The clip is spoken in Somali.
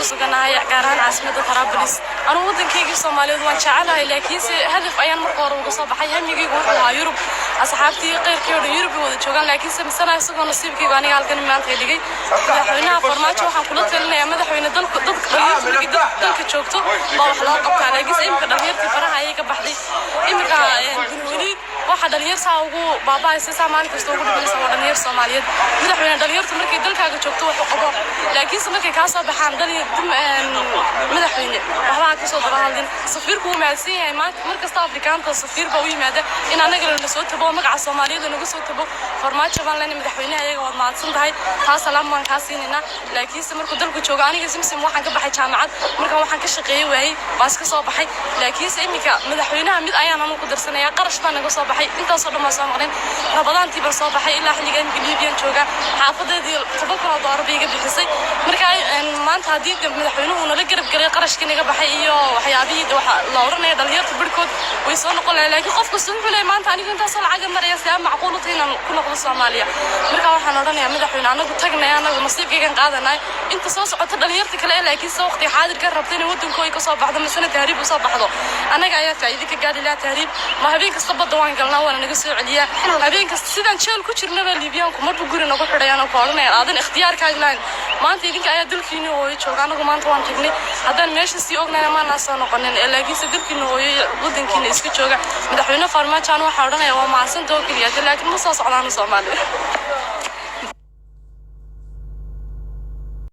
كسجناها قارن عاصمة طرابلس أنا ودن كيجي الصومالي وان شعلها لكن هدف أيام مرقور وقصاب حيهم يجي وراها يوروب أصحابتي غير كيورو يوروب وشوغان لكن سنة يسوق نصيب كي غني قال كن ما تيجي مدحوينها فرماجو waxaan kula talinayaa madaxweyne dalka dalka joogto baa wax loo qabtaa laakiin imka dhalinyartii faraha ay ka baxday imka wali waxa dhalinyarta ugu baabaaysa saamaan kasta ugu dhimaysa dhalinyar Soomaaliyeed madaxweyne dhalinyarta markay dalkaaga joogto wax u qabo laakiin markay ka soo baxaan madaxweyne waxa ka soo dabaalin safiirku uu maadsan yahay markasta Afrikaanta safiir baa u yimaada in anaga la soo tabo magaca Soomaaliyeed nagu soo tabo farmaajo baan leenahay madaxweynaha ayaga wad maadsan tahay taas salaam waan ka siinina laakiin markuu dalku joogo aniga simsim waxaan ka baxay jaamacad marka waxaan ka shaqeeyay waayay baas ka soo baxay laakiin imika madaxweynaha mid ayaan anu ku darsanaya qarash baan naga soo baxay intaas oo dhammaan soo maqneen rabadaantii baan soo baxay ilaa xilligan Liibiyan jooga xaafadeedii $10,000 biga bixisay marka maanta hadii madaxweynuhu nala garab galay qarashkii naga baxay iyo waxyaabihii waxa la oranay dhalinyarta birkood way soo noqon laakiin qofka soo xulay maanta aniga intaas lacag maraya si macquul u tahay inaan ku noqdo Soomaaliya marka waxaan oranayaa madaxweyne anagu tagnay anagu nasiibkaygan qaadanay inta soo socota dhalinyarta kale laakiin soo waqti xaadir ka rabtay in wadankooda ka soo baxdo masana tahriib u soo baxdo anaga ayaa faa'iido ka gaari la tahriib ma habeen kasta badda waan galnaa waan naga soo celiyaa habeen kasta sidaan jeel ku jirnaba Liibiyaanku marba guri nagu xidhayaan oo kooranay aadan ikhtiyaarkaaga laan maanta idinka ayaa dalkiina oo jooga anagu maanta waan tagnay haddaan meesha si ognaana ma naasoo noqonin laakiin dalkiina oo wadankiina iska jooga madaxweyne farmaajo waxa oranayaa waa maasan doo kaliya laakiin ma soo socdaan Soomaaliya